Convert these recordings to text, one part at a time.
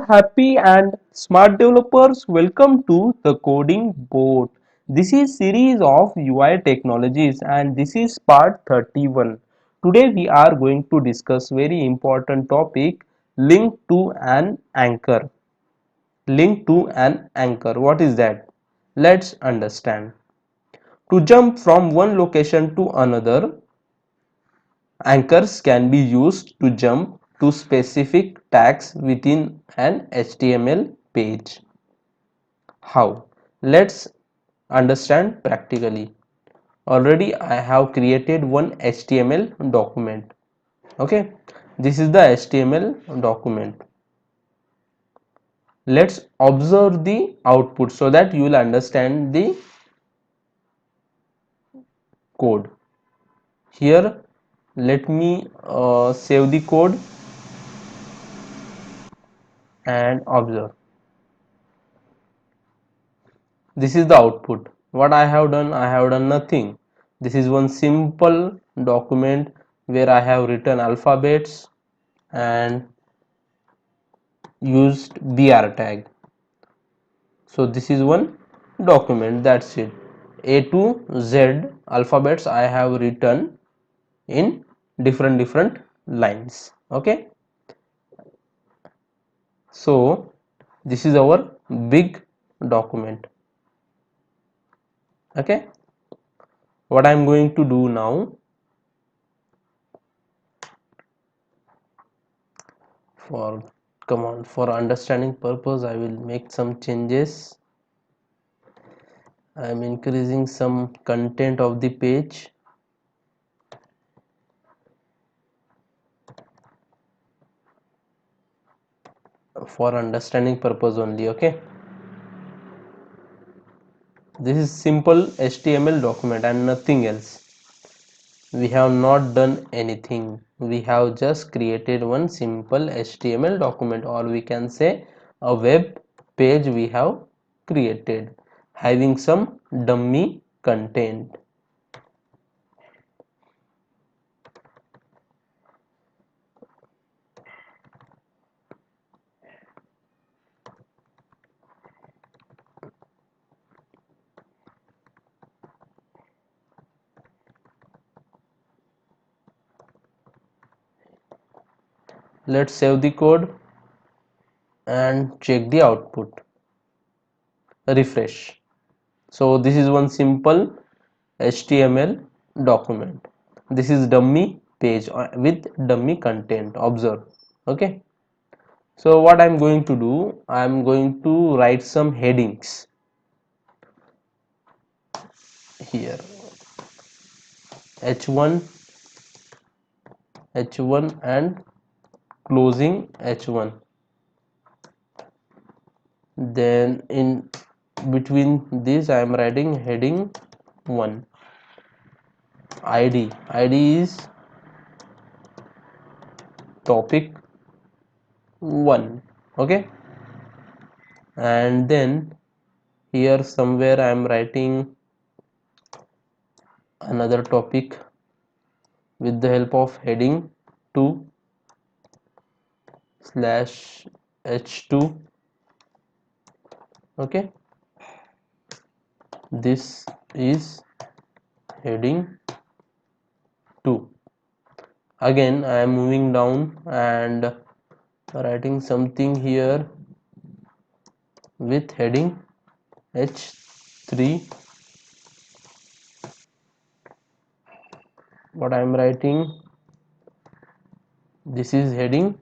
happy and smart developers, welcome to the coding board. This is series of UI technologies and this is part 31. Today we are going to discuss very important topic, link to an anchor. Link to an anchor. What is that? Let's understand. To jump from one location to another, anchors can be used to jump to specific tags within an HTML page. How? Let's understand practically. Already I have created one HTML document. Okay, this is the HTML document. Let's observe the output so that you will understand the code. Here, let me save the code and observe. This is the output. What I have done nothing. This is one simple document where I have written alphabets and used br tag. So this is one document, that's it. A to Z alphabets I have written in different lines. Okay, so this is our big document. Okay, what I am going to do now, for come on, for understanding purpose I will make some changes. I am increasing some content of the page. For understanding purpose only. Okay, this is simple HTML document and nothing else. We have not done anything. We have just created one simple HTML document, or we can say a web page we have created having some dummy content. Let's save the code and check the output. Refresh. So this is one simple HTML document. This is dummy page with dummy content. Observe. Okay, so what I'm going to do, I'm going to write some headings here. H1, H1 and closing H1. Then in between this I am writing heading 1. ID is topic 1. Okay, and then here somewhere I am writing another topic with the help of heading 2 slash H2. Okay, this is heading 2. Again I am moving down and writing something here with heading H3. What I am writing, this is heading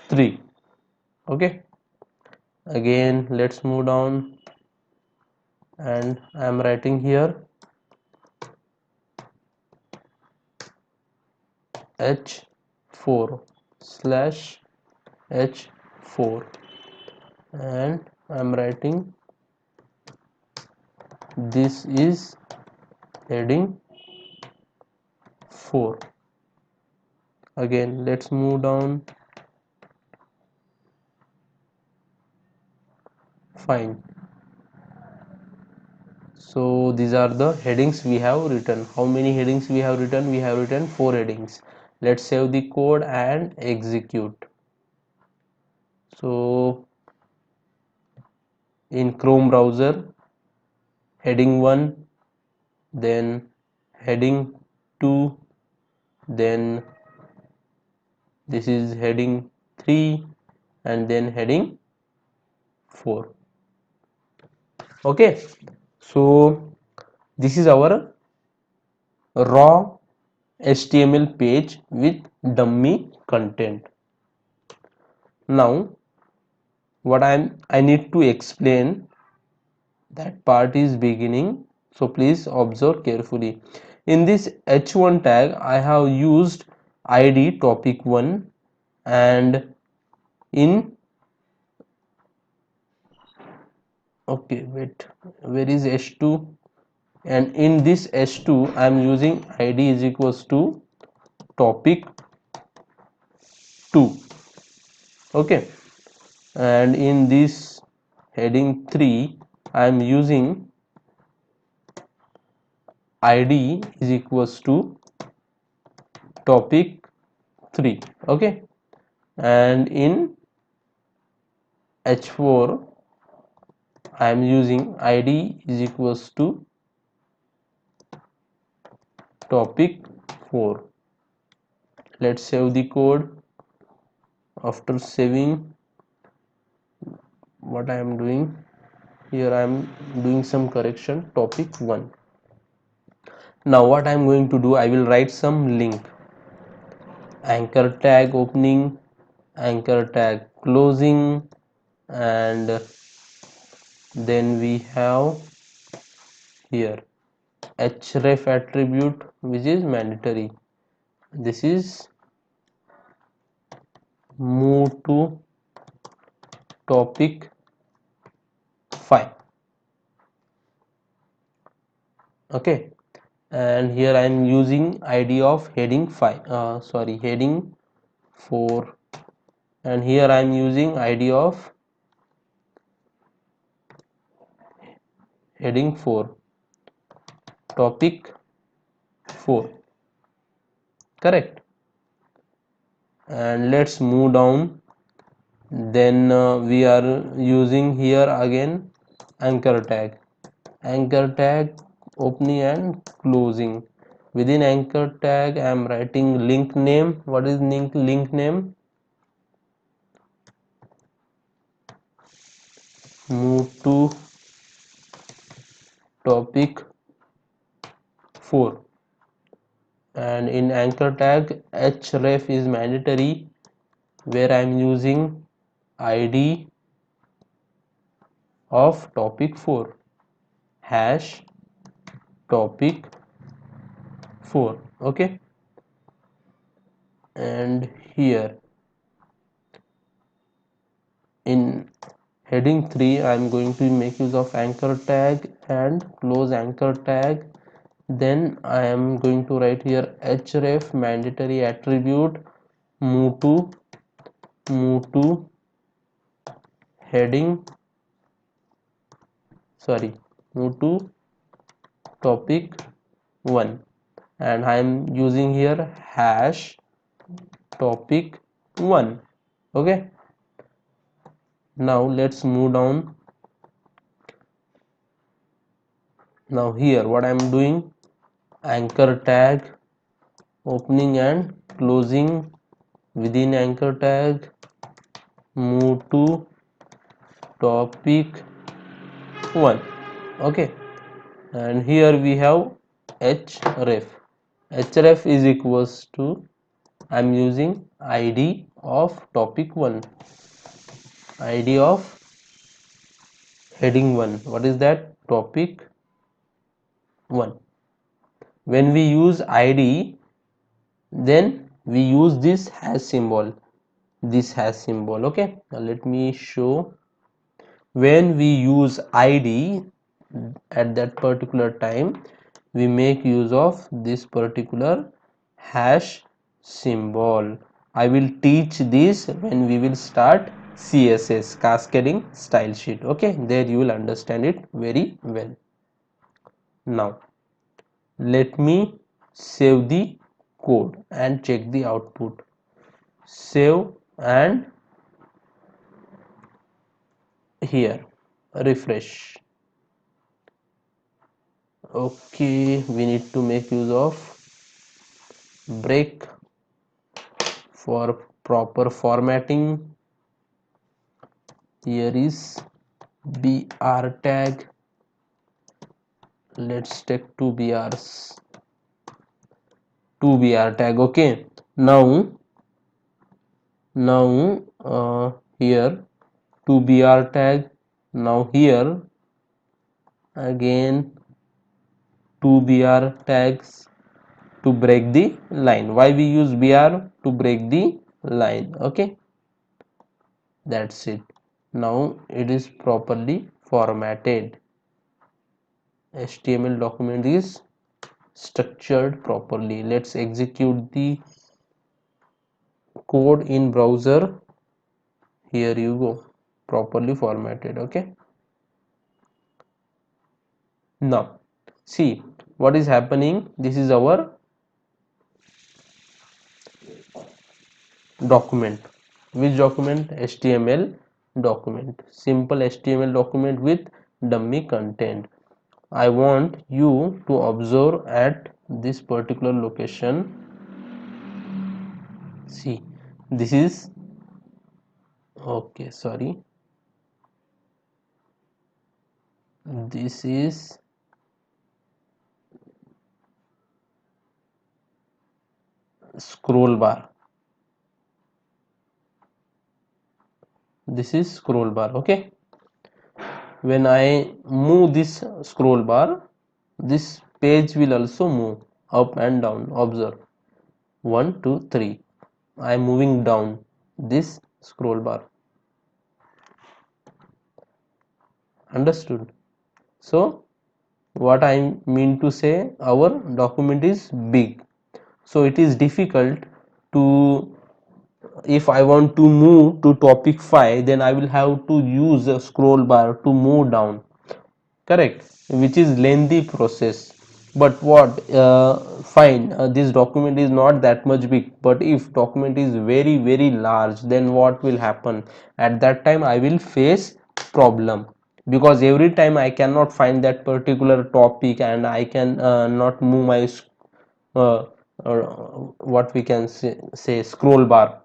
3. Okay, again let's move down and I am writing here H4 slash H4 and I am writing this is heading 4. Again let's move down. Fine, So these are the headings we have written. How many headings we have written? We have written 4 headings. Let's save the code and execute. So in Chrome browser, heading 1, then heading 2, then this is heading 3, and then heading 4. Okay, so this is our raw HTML page with dummy content. Now what I need to explain, that part is beginning, so please observe carefully. In this h1 tag I have used id topic 1, and in okay wait, where is h2, and in this h2 I am using id is equals to topic 2. Okay, and in this heading 3 I am using id is equals to topic 3. Okay, and in h4 I am using id is equals to topic 4. Let's save the code. After saving, what I am doing here, I am doing some correction. Topic 1. Now what I am going to do, I will write some link. Anchor tag opening, anchor tag closing, and then we have here href attribute, which is mandatory. This is move to topic 5. Okay, and here I am using id of heading 5, heading 4, and here I am using id of heading 4, topic 4, correct. And let's move down. Then we are using here again anchor tag opening and closing. Within anchor tag I am writing link name. What is link name? Move to topic 4, and in anchor tag href is mandatory, where I am using id of topic 4 hash topic 4. Okay, and here in heading 3 I am going to make use of anchor tag and close anchor tag. Then I am going to write here href mandatory attribute move to heading move to topic 1, and I am using here hash topic 1. Okay, now let's move down. Now here what I am doing, anchor tag opening and closing. Within anchor tag move to topic 1. Okay, and here we have href is equals to, I'm using id of topic 1, id of heading 1. What is that? Topic 1. When we use id, then we use this hash symbol, okay. Now let me show. When we use id, at that particular time we make use of this particular hash symbol. I will teach this when we will start CSS, cascading style sheet. Okay, there you will understand it very well. Now let me save the code and check the output. Save, and here refresh. Okay, we need to make use of break for proper formatting. Here is br tag. Let's take two brs, two br tag. Okay, now here two br tag. Now here again two br tags to break the line. Why we use br? To break the line. Okay, that's it. Now it is properly formatted. HTML document is structured properly. Let's execute the code in browser. Here you go, properly formatted. Okay, now see what is happening. This is our document. Which document? HTML document. Simple HTML document with dummy content. I want you to observe at this particular location. See, this is okay, sorry, this is scroll bar. This is scroll bar. Okay, when I move this scroll bar, this page will also move up and down. Observe, 1 2 3. I am moving down this scroll bar. Understood? So what I mean to say, our document is big, so it is difficult to, if I want to move to topic 5, then I will have to use a scroll bar to move down, correct, which is lengthy process. But what fine, this document is not that much big, but if document is very large, then what will happen? At that time I will face problem, because every time I cannot find that particular topic, and I can not move my uh, uh, what we can say scroll bar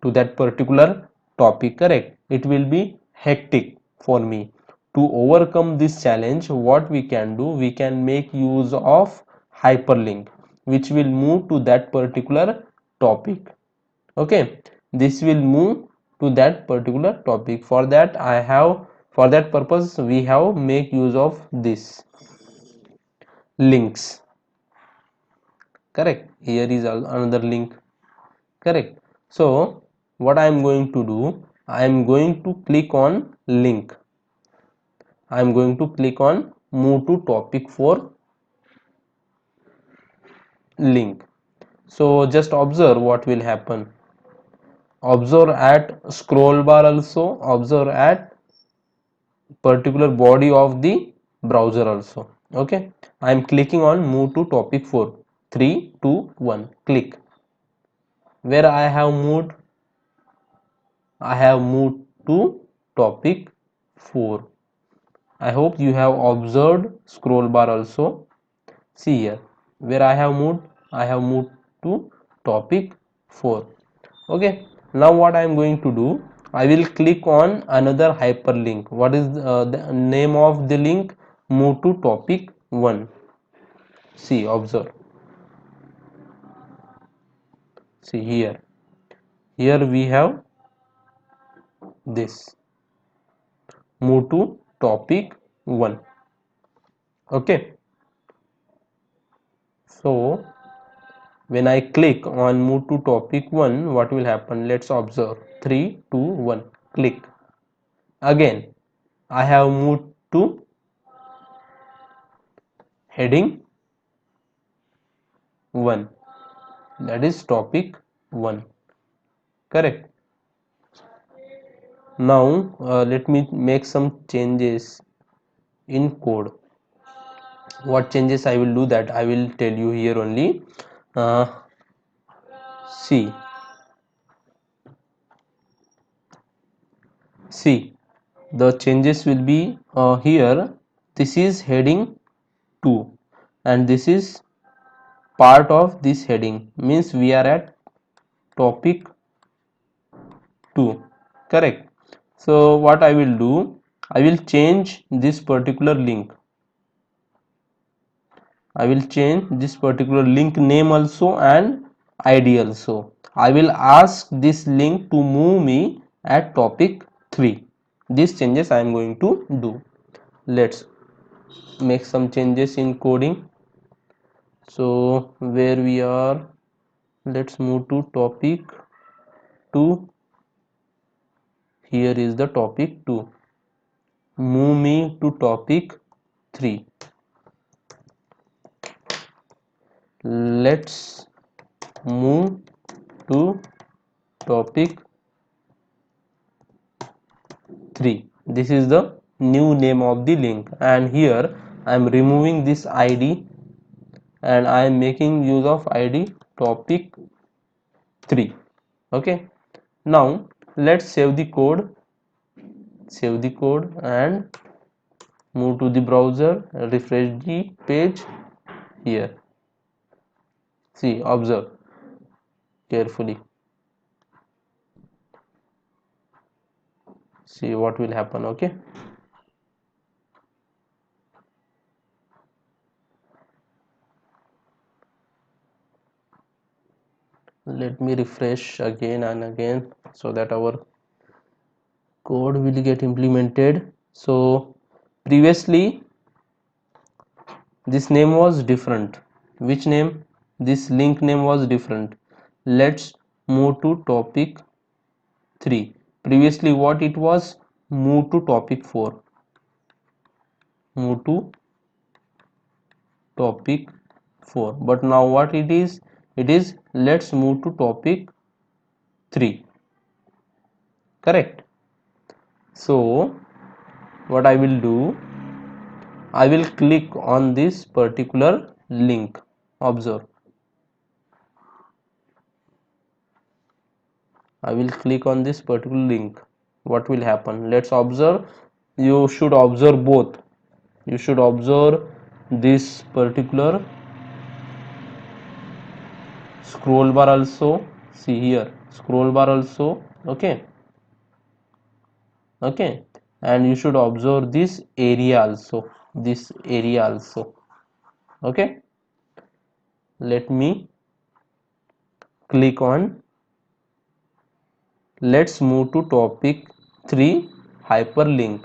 to that particular topic, correct. It will be hectic for me. To overcome this challenge, what we can do, we can make use of hyperlink, which will move to that particular topic. Okay, this will move to that particular topic. For that I have, for that purpose we have make use of this links, correct. Here is another link, correct. So what I am going to do, I am going to click on link. I am going to click on move to topic for link. So just observe what will happen. Observe at scroll bar, also observe at particular body of the browser also. Okay, I am clicking on move to topic 4. 3 2 1 click. Where I have moved? I have moved to topic 4. I hope you have observed scroll bar also. See here, where I have moved? I have moved to topic 4. Okay, now what I am going to do? I will click on another hyperlink. What is the name of the link? Move to topic 1. See, observe. See here. Here we have this. Move to topic 1. Okay. So when I click on move to topic 1, what will happen? Let's observe. 3 2 1 click. Again I have moved to heading 1, that is topic 1, correct. Now let me make some changes in code. What changes I will do, that I will tell you here only. uh, see see the changes will be here. This is heading 2 and this is part of this heading, means we are at topic 2, correct? So what I will do, I will change this particular link. I will change this particular link name also and ID also. I will ask this link to move me at topic 3. These changes I am going to do. Let's make some changes in coding. So where we are, let's move to topic 2. Here is the topic 2. Move me to topic 3. Let's move to topic 3. This is the new name of the link, and here I am removing this ID and I am making use of ID topic 3. Okay, now let's save the code, and move to the browser, refresh the page. Here, see, observe carefully, see what will happen. Okay, let me refresh again and again so that our code will get implemented. So previously this name was different. Which name? This link name was different. Let's move to topic 3. Previously what it was? Move to topic 4. Move to topic 4. But now what it is? It is let's move to topic 3. Correct? So what I will do, I will click on this particular link. Observe. I will click on this particular link. What will happen? Let's observe. You should observe both. You should observe this particular scroll bar also. See here, scroll bar also. Okay, okay, and you should observe this area also. This area also. Okay, let me click on. Let's move to topic 3 hyperlink.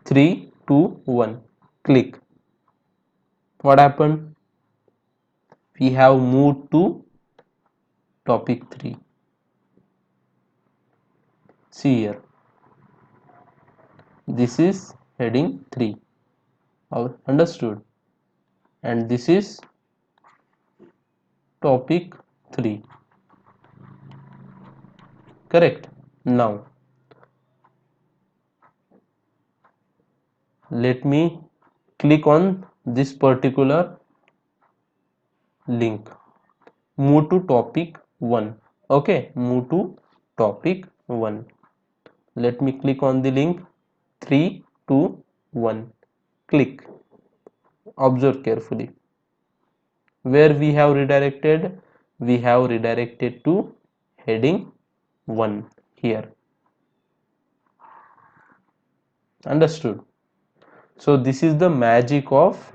3, 2, 1. Click. What happened? We have moved to topic 3. See here, this is heading 3. Understood? And this is topic 3. Correct? Now let me click on this particular link. Move to topic 1. Okay, move to topic 1. Let me click on the link. 3, 2, 1. Click. Observe carefully. Where we have redirected? We have redirected to heading 1 here. Understood? So this is the magic of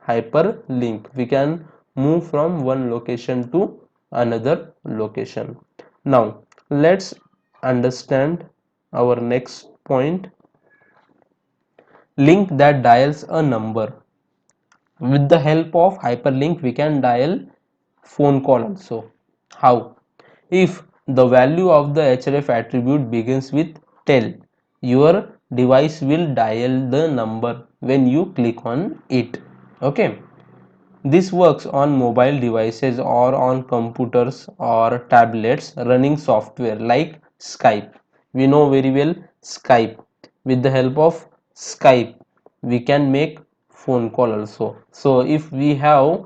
hyperlink. We can move from one location to another location. Now let's understand our next point. Link that dials a number. With the help of hyperlink we can dial phone call also. How? If the value of the href attribute begins with tell, your device will dial the number when you click on it. Okay, this works on mobile devices or on computers or tablets running software like Skype. We know very well Skype. With the help of Skype we can make phone call also. So if we have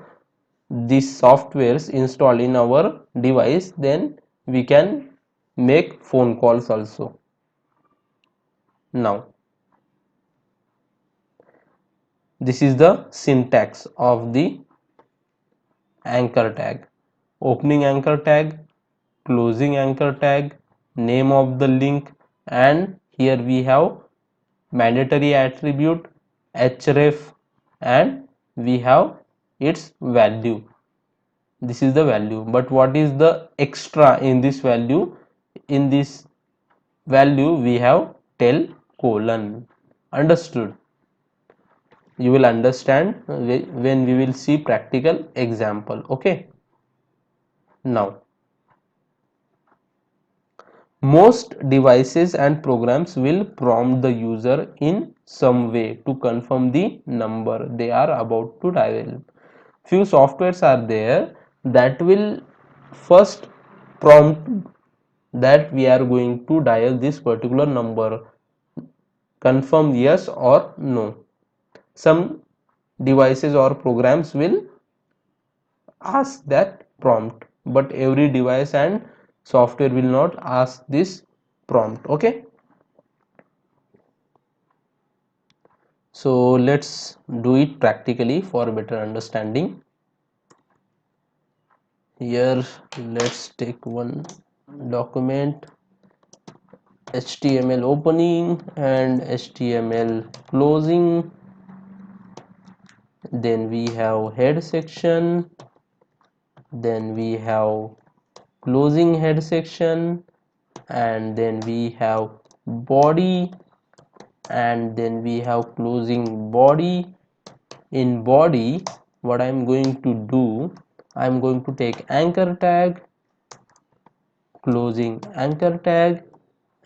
these softwares installed in our device, then we can make phone calls also. Now this is the syntax of the anchor tag: opening anchor tag, closing anchor tag, name of the link, and here we have mandatory attribute href, and we have its value. This is the value, but what is the extra in this value? In this value we have tell colon. Understood? You will understand when we will see practical example. Okay, now most devices and programs will prompt the user in some way to confirm the number they are about to dial. Few softwares are there that will first prompt that we are going to dial this particular number, confirm yes or no. Some devices or programs will ask that prompt, but every device and software will not ask this prompt. Okay, so let's do it practically for better understanding. Here let's take one document, HTML opening and HTML closing, then we have head section, then we have closing head section, and then we have body, and then we have closing body. In body, what I'm going to do, I'm going to take anchor tag, closing anchor tag,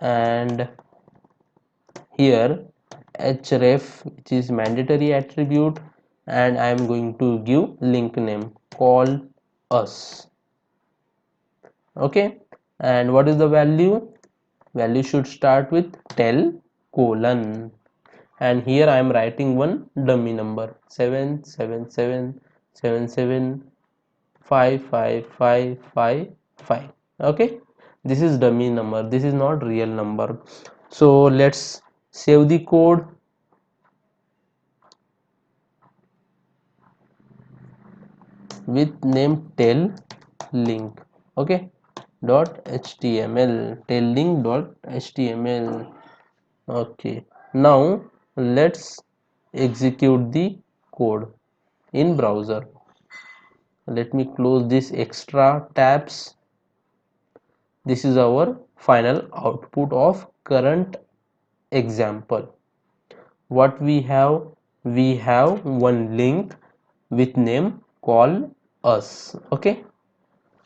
and here href, which is mandatory attribute, and I am going to give link name call us. Okay, and what is the value? Value should start with tell colon, and here I am writing one dummy number 77777555555. Okay, this is dummy number, this is not real number. So let's save the code. With name tell link. Okay, dot html, tell link dot html. Okay, now let's execute the code in browser. Let me close this extra tabs. This is our final output of current example. What we have? We have one link with name call us. Okay,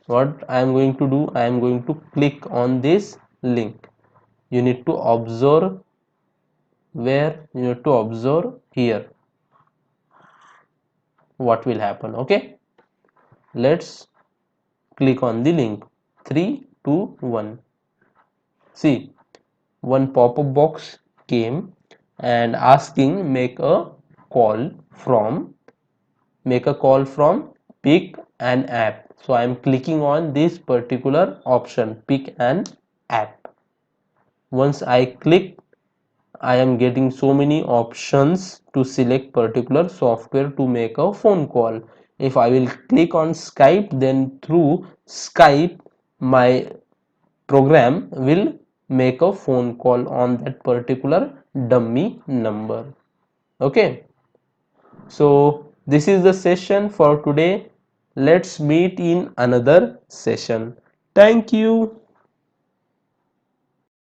what I am going to do, I am going to click on this link. You need to observe, where you need to observe here what will happen. Okay, let's click on the link. 3 2 1. See, one pop-up box came and asking make a call from pick an app. So I am clicking on this particular option, pick an app. Once I click, I am getting so many options to select particular software to make a phone call. If I will click on Skype, then through Skype my program will make a phone call on that particular dummy number. Okay, so this is the session for today. Let's meet in another session. Thank you.